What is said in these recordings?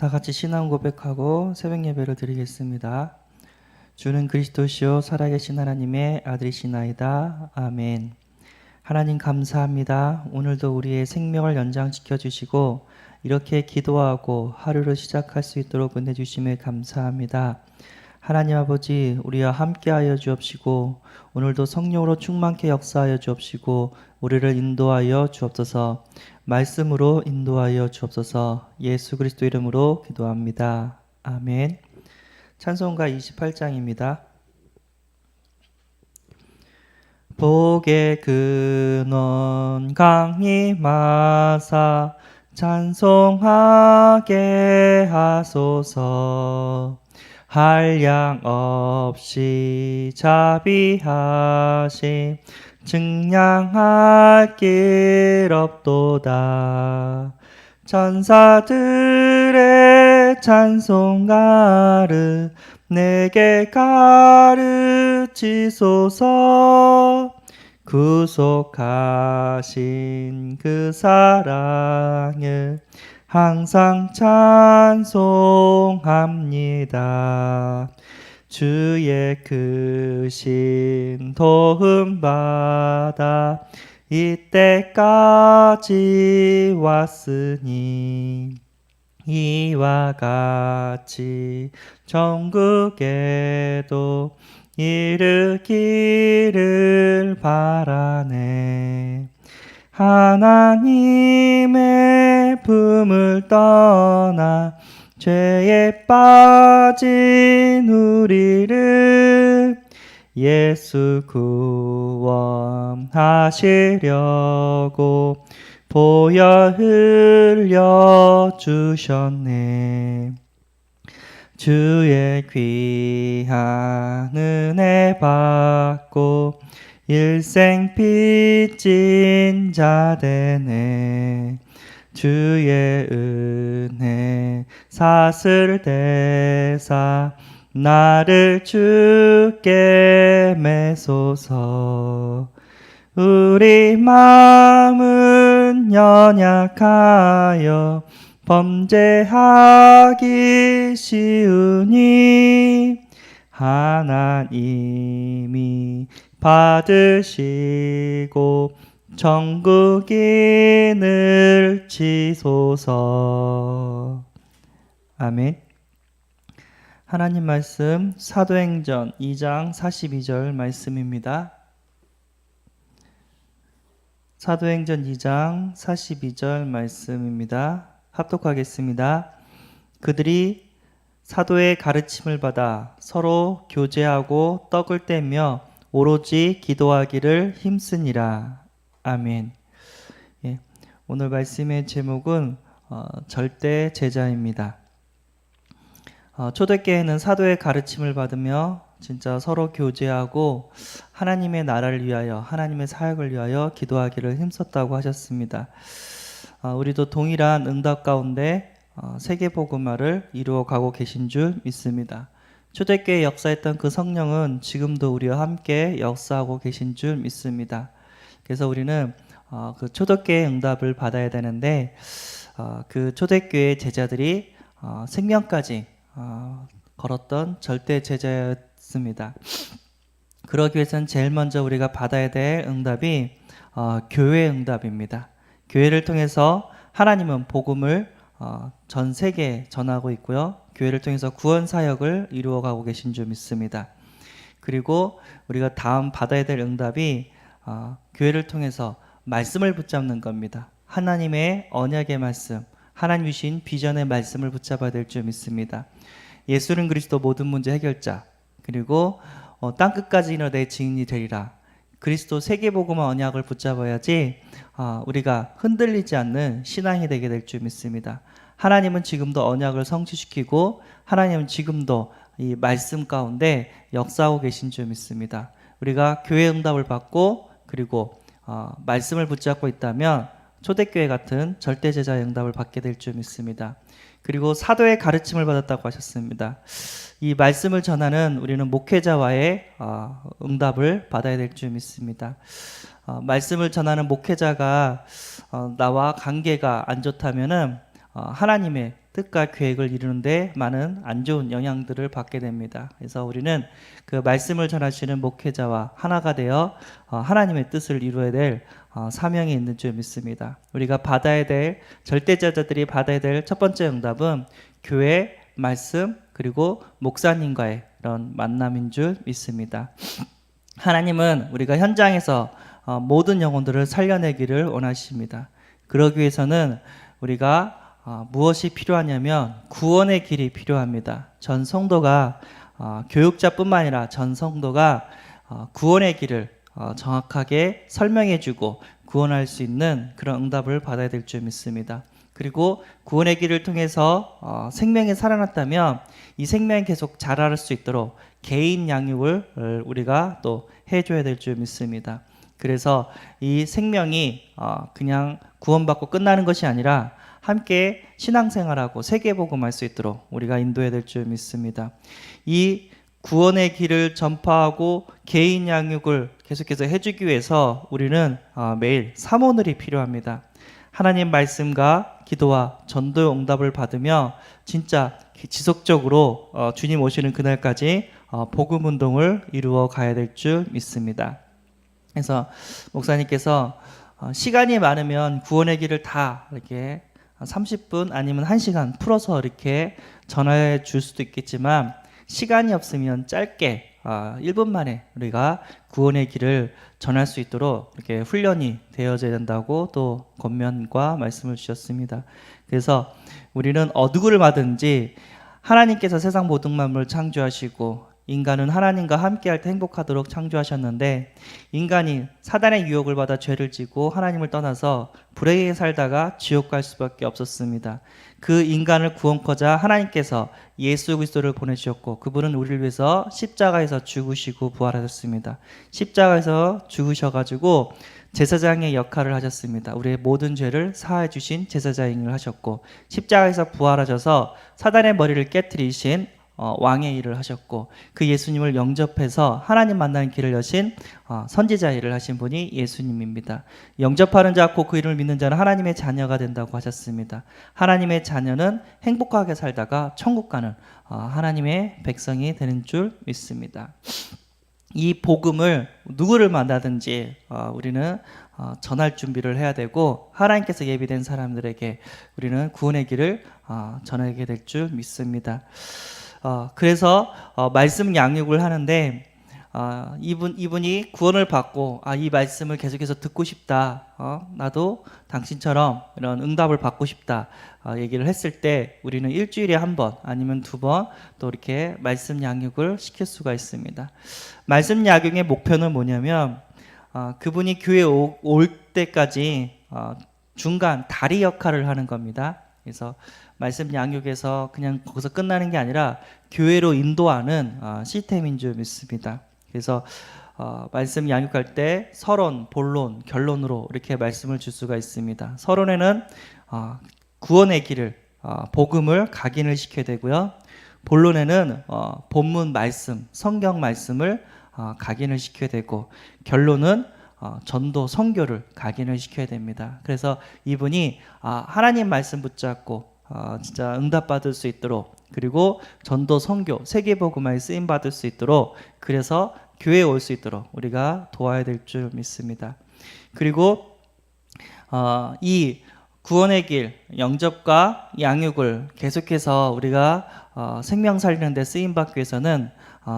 다 같이 신앙 고백하고 새벽 예배를 드리겠습니다. 주는 그리스도시요 살아계신 하나님의 아들이시나이다. 아멘. 하나님 감사합니다. 오늘도 우리의 생명을 연장시켜 주시고 이렇게 기도하고 하루를 시작할 수 있도록 은혜 주심에 감사합니다. 하나님 아버지, 우리와 함께하여 주옵시고 오늘도 성령으로 충만케 역사하여 주옵시고 우리를 인도하여 주옵소서. 말씀으로 인도하여 주옵소서. 예수 그리스도 이름으로 기도합니다. 아멘. 찬송가 28장입니다. 복의 근원 강이 마사 찬송하게 하소서. 한량 없이 자비하심 증량할 길 없도다. 천사들의 찬송가를 내게 가르치소서. 구속하신 그 사랑을 항상 찬송합니다. 주의 크신 도움 받아 이때까지 왔으니 이와 같이 천국에도 이르기를 바라네. 하나님의 품을 떠나 죄에 빠진 우리를 예수 구원하시려고 보혈 흘려주셨네. 주의 귀한 은혜 받고 일생 빚진 자 되네. 주의 은혜 사슬 대사 나를 주께 매소서. 우리 마음은 연약하여 범죄하기 쉬우니 하나님이 받으시고 천국인을 치소서. 아멘. 하나님 말씀 사도행전 2장 42절 말씀입니다. 사도행전 2장 42절 말씀입니다. 합독하겠습니다. 그들이 사도의 가르침을 받아 서로 교제하고 떡을 떼며 오로지 기도하기를 힘쓰니라. 아멘. 예, 오늘 말씀의 제목은 절대 제자입니다. 초대교회는 사도의 가르침을 받으며 진짜 서로 교제하고 하나님의 나라를 위하여 하나님의 사역을 위하여 기도하기를 힘썼다고 하셨습니다. 우리도 동일한 응답 가운데 세계복음화를 이루어가고 계신 줄 믿습니다. 초대교회에 역사했던 그 성령은 지금도 우리와 함께 역사하고 계신 줄 믿습니다. 그래서 우리는 그 초대교회의 응답을 받아야 되는데 그 초대교회의 제자들이 생명까지 걸었던 절대 제자였습니다. 그러기 위해서는 제일 먼저 우리가 받아야 될 응답이 교회 응답입니다. 교회를 통해서 하나님은 복음을 전 세계에 전하고 있고요. 교회를 통해서 구원 사역을 이루어가고 계신 줄 믿습니다. 그리고 우리가 다음 받아야 될 응답이 교회를 통해서 말씀을 붙잡는 겁니다. 하나님의 언약의 말씀, 하나님 주신 비전의 말씀을 붙잡아야 될 줄 믿습니다. 예수는 그리스도 모든 문제 해결자, 그리고 땅끝까지 이르러 내 증인이 되리라. 그리스도 세계복음화 언약을 붙잡아야지 우리가 흔들리지 않는 신앙이 되게 될 줄 믿습니다. 하나님은 지금도 언약을 성취시키고 하나님은 지금도 이 말씀 가운데 역사하고 계신 줄 믿습니다. 우리가 교회 응답을 받고 그리고 말씀을 붙잡고 있다면 초대교회 같은 절대제자의 응답을 받게 될 줄 믿습니다. 그리고 사도의 가르침을 받았다고 하셨습니다. 이 말씀을 전하는 우리는 목회자와의 응답을 받아야 될 줄 믿습니다. 말씀을 전하는 목회자가 나와 관계가 안 좋다면은 하나님의 뜻과 계획을 이루는데 많은 안 좋은 영향들을 받게 됩니다. 그래서 우리는 그 말씀을 전하시는 목회자와 하나가 되어 하나님의 뜻을 이루어야 될 사명이 있는 줄 믿습니다. 우리가 받아야 될, 절대자들이 받아야 될 첫 번째 응답은 교회, 말씀, 그리고 목사님과의 이런 만남인 줄 믿습니다. 하나님은 우리가 현장에서 모든 영혼들을 살려내기를 원하십니다. 그러기 위해서는 우리가 무엇이 필요하냐면 구원의 길이 필요합니다. 전 성도가 교육자뿐만 아니라 전 성도가 구원의 길을 정확하게 설명해주고 구원할 수 있는 그런 응답을 받아야 될 줄 믿습니다. 그리고 구원의 길을 통해서 생명이 살아났다면 이 생명이 계속 자랄 수 있도록 개인 양육을 우리가 또 해줘야 될 줄 믿습니다. 그래서 이 생명이 그냥 구원받고 끝나는 것이 아니라 함께 신앙생활하고 세계복음할 수 있도록 우리가 인도해야 될 줄 믿습니다. 이 구원의 길을 전파하고 개인 양육을 계속해서 해주기 위해서 우리는 매일 사모늘이 필요합니다. 하나님 말씀과 기도와 전도의 응답을 받으며 진짜 지속적으로 주님 오시는 그날까지 복음 운동을 이루어 가야 될 줄 믿습니다. 그래서 목사님께서 시간이 많으면 구원의 길을 다 이렇게 30분 아니면 1시간 풀어서 이렇게 전해 줄 수도 있겠지만 시간이 없으면 짧게 1분 만에 우리가 구원의 길을 전할 수 있도록 이렇게 훈련이 되어져야 된다고 또 권면과 말씀을 주셨습니다. 그래서 우리는 누구를 받든지 하나님께서 세상 모든 만물을 창조하시고 인간은 하나님과 함께할 때 행복하도록 창조하셨는데 인간이 사단의 유혹을 받아 죄를 지고 하나님을 떠나서 불행하게 살다가 지옥 갈 수밖에 없었습니다. 그 인간을 구원코자 하나님께서 예수 그리스도를 보내주셨고 그분은 우리를 위해서 십자가에서 죽으시고 부활하셨습니다. 십자가에서 죽으셔가지고 제사장의 역할을 하셨습니다. 우리의 모든 죄를 사하여 주신 제사장을 하셨고 십자가에서 부활하셔서 사단의 머리를 깨뜨리신 왕의 일을 하셨고 그 예수님을 영접해서 하나님 만나는 길을 여신 선지자 일을 하신 분이 예수님입니다. 영접하는 자 곧 그 이름을 믿는 자는 하나님의 자녀가 된다고 하셨습니다. 하나님의 자녀는 행복하게 살다가 천국 가는 하나님의 백성이 되는 줄 믿습니다. 이 복음을 누구를 만나든지 우리는 전할 준비를 해야 되고 하나님께서 예비된 사람들에게 우리는 구원의 길을 전하게 될 줄 믿습니다. 그래서 말씀 양육을 하는데 이분이 구원을 받고 이 말씀을 계속해서 듣고 싶다. 나도 당신처럼 이런 응답을 받고 싶다. 얘기를 했을 때 우리는 일주일에 한 번 아니면 2번 또 이렇게 말씀 양육을 시킬 수가 있습니다. 말씀 양육의 목표는 뭐냐면 그분이 교회에 올 때까지 중간 다리 역할을 하는 겁니다. 그래서 말씀 양육에서 그냥 거기서 끝나는 게 아니라 교회로 인도하는 시스템인 줄 믿습니다. 그래서 말씀 양육할 때 서론, 본론, 결론으로 이렇게 말씀을 줄 수가 있습니다. 서론에는 구원의 길을 복음을 각인을 시켜야 되고요. 본론에는 본문 말씀, 성경 말씀을 각인을 시켜야 되고 결론은 전도 선교를 각인을 시켜야 됩니다. 그래서 이분이 하나님 말씀 붙잡고 진짜 응답받을 수 있도록 그리고 전도 선교 세계복음화에 쓰임 받을 수 있도록 그래서 교회에 올 수 있도록 우리가 도와야 될 줄 믿습니다. 그리고 이 구원의 길 영접과 양육을 계속해서 우리가 생명 살리는 데 쓰임 받기 위해서는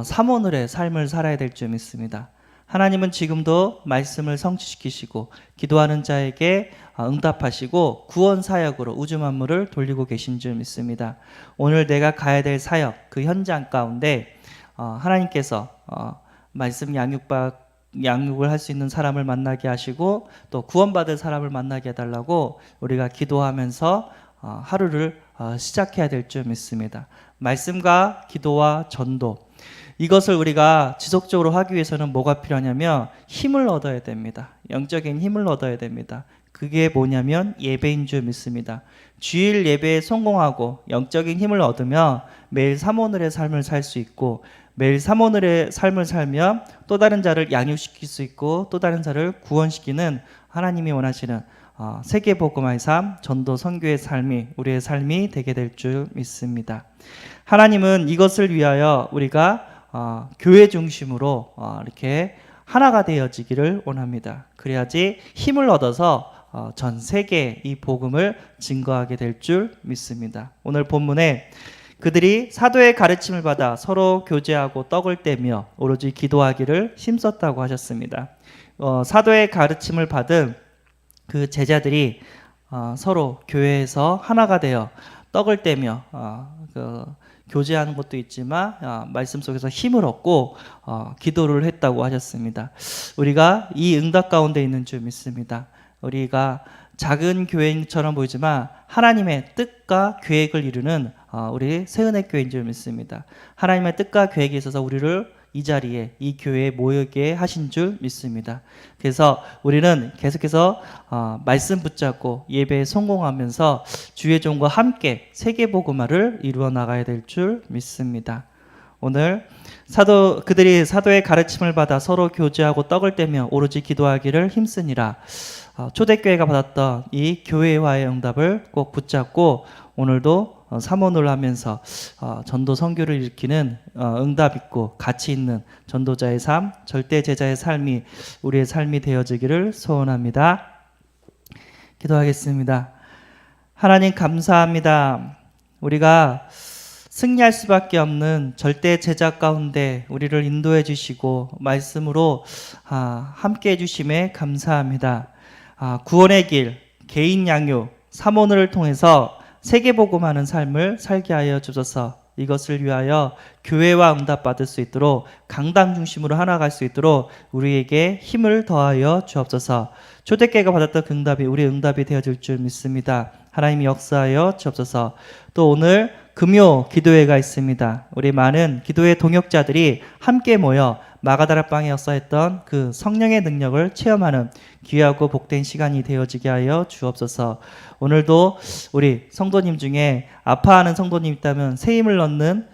사모늘의 삶을 살아야 될 줄 믿습니다. 하나님은 지금도 말씀을 성취시키시고 기도하는 자에게 응답하시고 구원 사역으로 우주 만물을 돌리고 계신 줄 믿습니다. 오늘 내가 가야 될 사역 그 현장 가운데 하나님께서 말씀 양육을 할 수 있는 사람을 만나게 하시고 또 구원받을 사람을 만나게 해달라고 우리가 기도하면서 하루를 시작해야 될 줄 믿습니다. 말씀과 기도와 전도 이것을 우리가 지속적으로 하기 위해서는 뭐가 필요하냐면 힘을 얻어야 됩니다. 영적인 힘을 얻어야 됩니다. 그게 뭐냐면 예배인 줄 믿습니다. 주일 예배에 성공하고 영적인 힘을 얻으면 매일 사모늘의 삶을 살 수 있고 매일 사모늘의 삶을 살면 또 다른 자를 양육시킬 수 있고 또 다른 자를 구원시키는 하나님이 원하시는 세계복음화의 삶, 전도 선교의 삶이 우리의 삶이 되게 될 줄 믿습니다. 하나님은 이것을 위하여 우리가 교회 중심으로 이렇게 하나가 되어지기를 원합니다. 그래야지 힘을 얻어서 전 세계에 이 복음을 증거하게 될 줄 믿습니다. 오늘 본문에 그들이 사도의 가르침을 받아 서로 교제하고 떡을 떼며 오로지 기도하기를 힘썼다고 하셨습니다. 사도의 가르침을 받은 그 제자들이 서로 교회에서 하나가 되어 떡을 떼며 교제하는 것도 있지만 말씀 속에서 힘을 얻고 기도를 했다고 하셨습니다. 우리가 이 응답 가운데 있는 줄 믿습니다. 우리가 작은 교회처럼 보이지만 하나님의 뜻과 계획을 이루는 우리 새은혜교회인 줄 믿습니다. 하나님의 뜻과 계획에 있어서 우리를 이 자리에 이 교회에 모이게 하신 줄 믿습니다. 그래서 우리는 계속해서 말씀 붙잡고 예배에 성공하면서 주의 종과 함께 세계복음화를 이루어 나가야 될 줄 믿습니다. 오늘 그들이 사도의 가르침을 받아 서로 교제하고 떡을 떼며 오로지 기도하기를 힘쓰니라. 초대교회가 받았던 이 교회와의 응답을 꼭 붙잡고 오늘도 사모를 하면서 전도 선교를 일으키는 응답 있고 가치 있는 전도자의 삶, 절대 제자의 삶이 우리의 삶이 되어지기를 소원합니다. 기도하겠습니다. 하나님 감사합니다. 우리가 승리할 수밖에 없는 절대 제자 가운데 우리를 인도해 주시고 말씀으로 함께 해 주심에 감사합니다. 구원의 길, 개인 양육, 사모를 통해서 세계복음하는 삶을 살게 하여 주소서. 이것을 위하여 교회와 응답받을 수 있도록 강당 중심으로 하나 갈 수 있도록 우리에게 힘을 더하여 주옵소서. 초대교회가 받았던 그 응답이 우리의 응답이 되어질 줄 믿습니다. 하나님이 역사하여 주옵소서. 또 오늘 금요 기도회가 있습니다. 우리 많은 기도회 동역자들이 함께 모여 마가다락방에 역사했던 그 성령의 능력을 체험하는 귀하고 복된 시간이 되어지게 하여 주옵소서. 오늘도 우리 성도님 중에 아파하는 성도님 있다면 새 힘을 얻는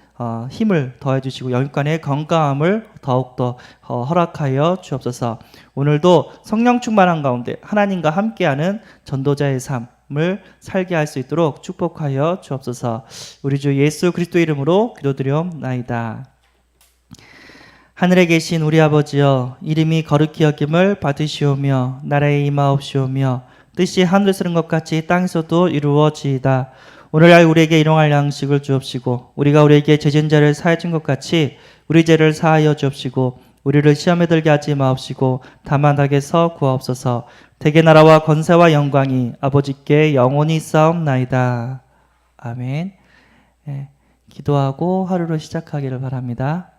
힘을 더해 주시고 영육간의 건강함을 더욱더 허락하여 주옵소서. 오늘도 성령 충만한 가운데 하나님과 함께하는 전도자의 삶을 살게 할 수 있도록 축복하여 주옵소서. 우리 주 예수 그리스도 이름으로 기도드리옵나이다. 하늘에 계신 우리 아버지여, 이름이 거룩히 여김을 받으시오며 나라에 임하옵시오며 뜻이 하늘에서 이룬 것 같이 땅에서도 이루어지이다. 오늘날 우리에게 일용할 양식을 주옵시고 우리가 우리에게 죄진 자를 사하여 준 것 같이 우리 죄를 사하여 주옵시고 우리를 시험에 들게 하지 마옵시고 다만 악에서 구하옵소서. 대개 나라와 권세와 영광이 아버지께 영원히 있사옵나이다. 아멘. 기도하고 하루를 시작하기를 바랍니다.